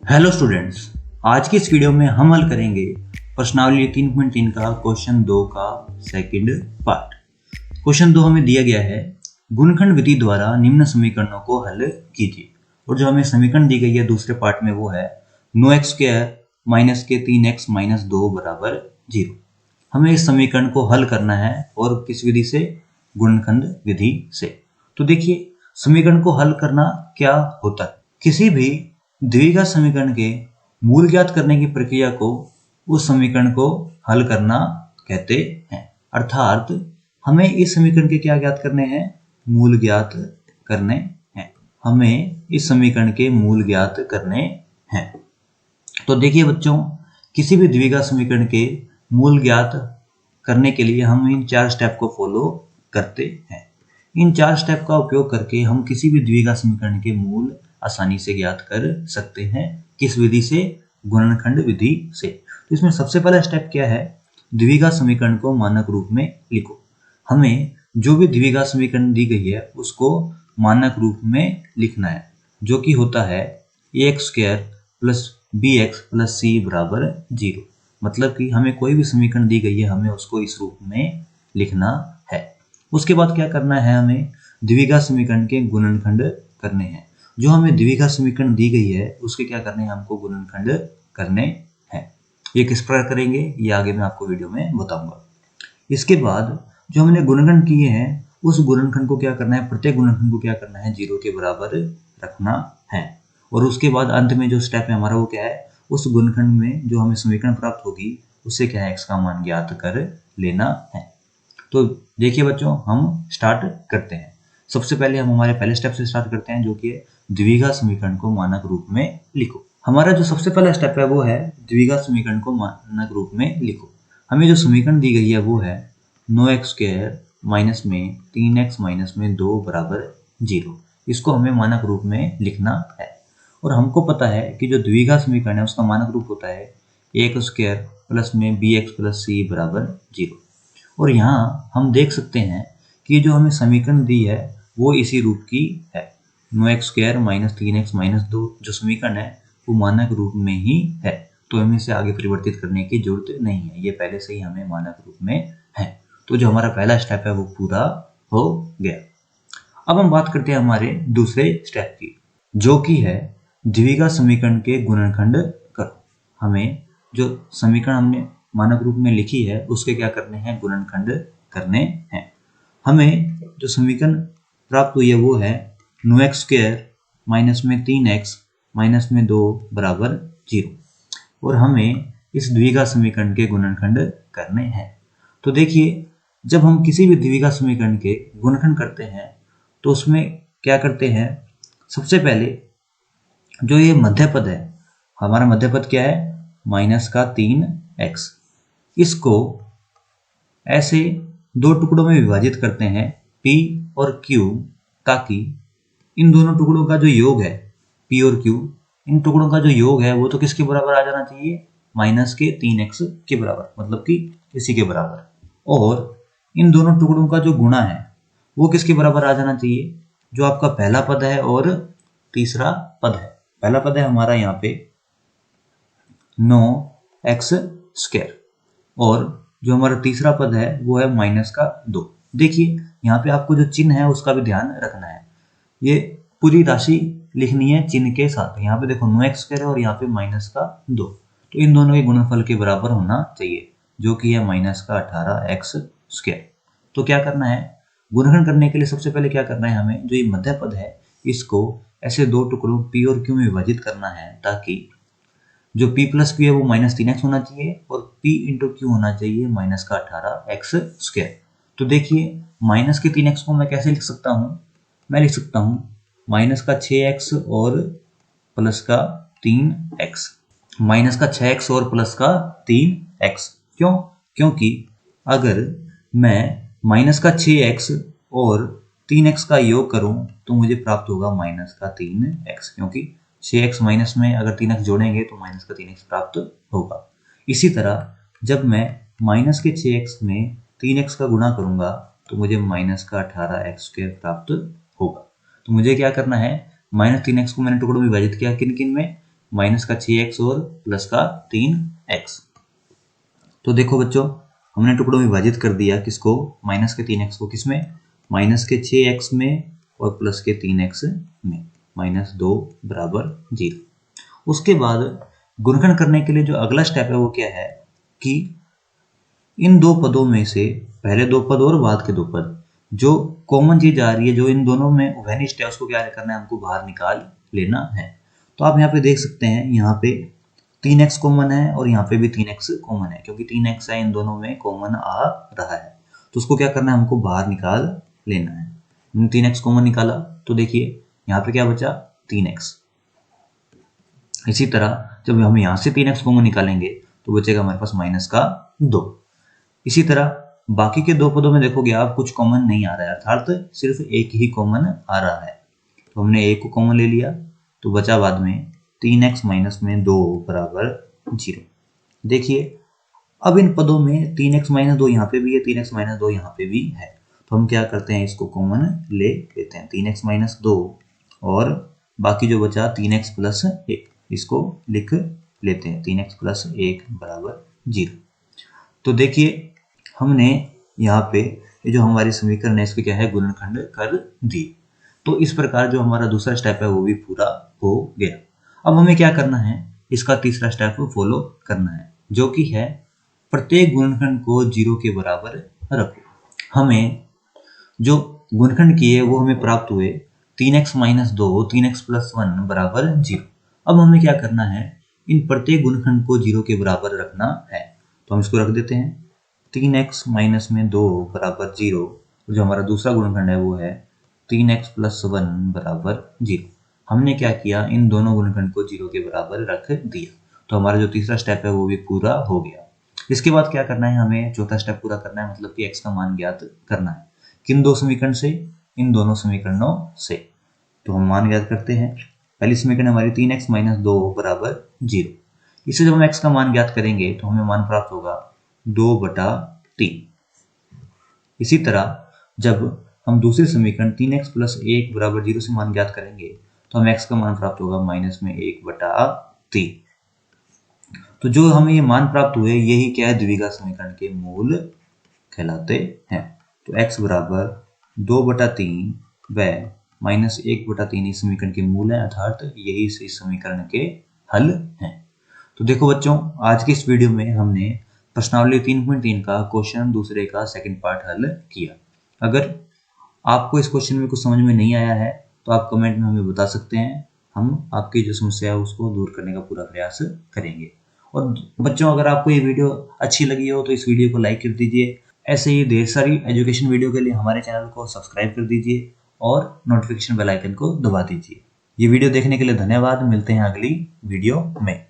Hello students, आज की इस वीडियो में हम हल करेंगे प्रश्नावली 3.3 का क्वेश्चन 2 का सेकंड पार्ट। क्वेश्चन 2 हमें दिया गया है, गुणनखंड विधि द्वारा निम्न समीकरणों को हल कीजिए। और जो हमें समीकरण दी गई है दूसरे पार्ट में वो है नो एक्स स्क्वायर माइनस के 3x माइनस 2 बराबर 0। हमें इस समीकरण को हल करना है और किस विधि से? गुणनखंड विधि से। तो देखिए, समीकरण को हल करना क्या होता है। किसी भी द्विघात समीकरण के मूल ज्ञात करने की प्रक्रिया को उस समीकरण को हल करना कहते हैं। अर्थात हमें इस समीकरण के क्या ज्ञात करने हैं? मूल ज्ञात करने हैं। हमें इस समीकरण के मूल ज्ञात करने हैं। तो देखिए बच्चों, किसी भी द्विघात समीकरण के मूल ज्ञात करने के लिए हम इन 4 स्टेप को फॉलो करते हैं। इन 4 स्टेप का उपयोग करके हम किसी भी द्विघात समीकरण के मूल आसानी से ज्ञात कर सकते हैं। किस विधि से? गुणनखंड विधि से। तो इसमें सबसे पहला स्टेप क्या है? द्विघात समीकरण को मानक रूप में लिखो। हमें जो भी द्विघात समीकरण दी गई है उसको मानक रूप में लिखना है, जो कि होता है ax square plus bx plus c बराबर 0। मतलब कि हमें कोई भी समीकरण दी गई है, हमें उसको इस रूप में लिखना है। उसके बाद क्या करना है? हमें द्विघात समीकरण के गुणनखंड करने हैं। जो हमें द्विघात समीकरण दी गई है उसके क्या करने हैं? हमको गुणनखंड करने हैं। ये किस प्रकार करेंगे ये आगे मैं आपको वीडियो में बताऊंगा। इसके बाद जो हमने गुणनखंड किए हैं उस गुणनखंड को क्या करना है? प्रत्येक गुणनखंड को क्या करना है? 0 के बराबर रखना है। और उसके बाद अंत में जो स्टेप है हमारा वो क्या है? उस गुणनखंड में जो हमें समीकरण प्राप्त होगी उससे क्या है? x का मान ज्ञात कर लेना है। तो देखिए बच्चों, हम स्टार्ट करते हैं। सबसे पहले हम हमारे पहले स्टेप से स्टार्ट करते हैं, जो कि द्विघात समीकरण को मानक रूप में लिखो। हमारा जो सबसे पहला स्टेप है वो है द्विघात समीकरण को मानक रूप में लिखो। हमें जो समीकरण दी गई है वो है नो एक्स स्क्वायर माइनस में 3x माइनस में 2 बराबर 0। इसको हमें मानक रूप में लिखना है। और हमको पता है कि जो द्विघात समीकरण है उसका मानक रूप होता है a स्क्वायर प्लस में bx प्लस c बराबर 0। और यहाँ हम देख सकते हैं कि जो हमें समीकरण दी है वो इसी रूप की है। No x square minus 3x minus 2 जो समीकरण है वो मानक रूप में ही है, तो हमें इसे आगे परिवर्तित करने की जरूरत नहीं है। ये पहले से ही हमें मानक रूप में है। तो जो हमारा पहला स्टेप है वो पूरा हो गया। अब हम बात करते हैं हमारे दूसरे स्टेप की, जो कि है द्विघात समीकरण के गुणनखंड करो। हमें जो समीकरण हमने मानक रूप में लिखी है उसके क्या करने हैं? गुणनखंड करने हैं। हमें जो समीकरण प्राप्त हुई है वो है नो एक्स स्क्वायर माइनस में 3x माइनस में 2 बराबर 0। और हमें इस द्विघात समीकरण के गुणनखंड करने हैं। तो देखिए, जब हम किसी भी द्विघात समीकरण के गुणनखंड करते हैं तो उसमें क्या करते हैं? सबसे पहले जो ये मध्य पद है, हमारा मध्य पद क्या है? माइनस का 3x। इसको ऐसे दो टुकड़ों में विभाजित करते हैं p और q, ताकि इन दोनों टुकड़ों का जो योग है p और q, इन टुकड़ों का जो योग है वो तो किसके बराबर आ जाना चाहिए? माइनस के 3x के बराबर, मतलब कि इसी के बराबर। और इन दोनों टुकड़ों का जो गुणा है वो किसके बराबर आ जाना चाहिए? जो आपका पहला पद है और तीसरा पद है। पहला पद है हमारा यहाँ पे नो एक्स स्क्वायर, और जो हमारा तीसरा पद है वो है माइनस का 2। देखिए, यहाँ पे आपको जो चिन्ह है उसका भी ध्यान रखना है। ये पूरी राशि लिखनी है चिन्ह के साथ। यहाँ पे देखो नो एक्स स्क्वायर है और यहाँ पे माइनस का 2, तो इन दोनों के गुणनफल के बराबर होना चाहिए, जो कि है माइनस का 18x स्क्वायर। तो क्या करना है? गुणनखंड करने के लिए सबसे पहले क्या करना है? हमें जो ये मध्य पद है इसको ऐसे दो टुकड़ों p और q में विभाजित करना है, ताकि जो p प्लस q है वो माइनस 3x होना चाहिए और p इंटू क्यू होना चाहिए माइनस का 18x स्क्वायर। तो देखिए, माइनस के 3x को मैं कैसे लिख सकता हूँ? मैं लिख सकता हूँ माइनस का 6x और प्लस का 3x। माइनस का 6x और प्लस का 3x। क्यों? क्योंकि अगर मैं माइनस का 6x और 3x का योग करूं तो मुझे प्राप्त होगा माइनस का 3x, क्योंकि 6x माइनस में अगर 3x जोड़ेंगे तो माइनस का 3x प्राप्त होगा। इसी तरह जब मैं माइनस के 6x में 3x का गुणा करूंगा तो मुझे माइनस का 18x स्क्वायर प्राप्त होगा। तो मुझे क्या करना है? माइनस 3x को मैंने टुकड़ों में विभाजित किया, किन किन में? माइनस का 6x और प्लस का 3x। तो देखो बच्चों, हमने टुकड़ों में विभाजित कर दिया किसको, माइनस के 3x को, किसमें, माइनस के 6x में और प्लस के 3x में, -2 बराबर 0। उसके बाद गुणनखंड करने के लिए जो अगला स्टेप है वो क्या है कि इन दो पदों में से पहले दो पद और बाद के दो पद, जो कॉमन चीज आ रही है, जो इन दोनों में उभयनिष्ठ है, उसको क्या करना है, हमको बाहर निकाल लेना है। तो आप यहाँ पे देख सकते हैं, यहाँ पे 3x कॉमन है और यहाँ पे भी 3x कॉमन है, क्योंकि 3x है, इन दोनों में कॉमन आ रहा है। तो उसको क्या करना है, हमको बाहर निकाल लेना है। हमने 3x कॉमन निकाला तो देखिए यहाँ पे क्या बचा, 3x। इसी तरह जब हम यहाँ से 3x कॉमन निकालेंगे तो बचेगा हमारे पास माइनस का 2। इसी तरह बाकी के दो पदों में देखोगे आप, कुछ कॉमन नहीं आ रहा है, अर्थात सिर्फ एक ही कॉमन आ रहा है। तो हमने एक को कॉमन ले लिया तो बचा बाद में 3x माइनस में 2 बराबर 0। देखिए अब इन पदों में 3x माइनस 2 यहाँ पे भी है, 3x माइनस 2 यहाँ पे भी है। तो हम क्या करते हैं, इसको कॉमन ले लेते हैं, 3x माइनस 2 और बाकी जो बचा 3x प्लस 1, इसको लिख लेते हैं, 3x प्लस 1 बराबर 0। तो देखिए हमने यहाँ पे ये जो हमारी समीकरण है इसके क्या है, गुणनखंड कर दिए। तो इस प्रकार जो हमारा दूसरा स्टेप है वो भी पूरा हो गया। अब हमें क्या करना है, इसका तीसरा स्टेप फॉलो करना है, जो कि है प्रत्येक गुणनखंड को 0 के बराबर रखो। हमें जो गुणनखंड किए वो हमें प्राप्त हुए 3x माइनस 2, 3x प्लस 1 बराबर 0। अब हमें क्या करना है, इन प्रत्येक गुणनखंड को 0 के बराबर रखना है। तो हम इसको रख देते हैं, 3x माइनस में 2 बराबर 0, और जो हमारा दूसरा गुणनखंड है वो है 3x प्लस 1 बराबर 0। हमने क्या किया, इन दोनों गुणनखंड को 0 के बराबर रख दिया। तो हमारा जो तीसरा स्टेप है वो भी पूरा हो गया। इसके बाद क्या करना है, हमें चौथा स्टेप पूरा करना है, मतलब कि x का मान ज्ञात करना है। किन दो समीकरण से, इन दोनों समीकरणों से। तो हम मान ज्ञात करते हैं। पहली समीकरण हमारी 3x माइनस 2 बराबर 0। इससे जब हम x का मान ज्ञात करेंगे तो हमें मान प्राप्त होगा 2/3। इसी तरह जब हम दूसरे समीकरण 3x प्लस 1 बराबर 0 से मान ज्ञात करेंगे तो हमें x का मान प्राप्त होगा माइनस में 1/3। तो जो हमें ये मान प्राप्त हुए यही क्या है, द्विघात समीकरण के मूल कहलाते हैं। तो x बराबर 2/3 व माइनस 1/3 इस समीकरण के मूल है, अर्थात यही इस समीकरण के हल हैं। तो देखो बच्चों, आज की इस वीडियो में हमने प्रश्नावली 3.3 का क्वेश्चन दूसरे का सेकंड पार्ट हल किया। अगर आपको इस क्वेश्चन में कुछ समझ में नहीं आया है तो आप कमेंट में हमें बता सकते हैं, हम आपकी जो समस्या है उसको दूर करने का पूरा प्रयास करेंगे। और बच्चों, अगर आपको ये वीडियो अच्छी लगी हो तो इस वीडियो को लाइक कर दीजिए। ऐसे ही ढेर सारी एजुकेशन वीडियो के लिए हमारे चैनल को सब्सक्राइब कर दीजिए और नोटिफिकेशन बेल आइकन को दबा दीजिए। ये वीडियो देखने के लिए धन्यवाद। मिलते हैं अगली वीडियो में।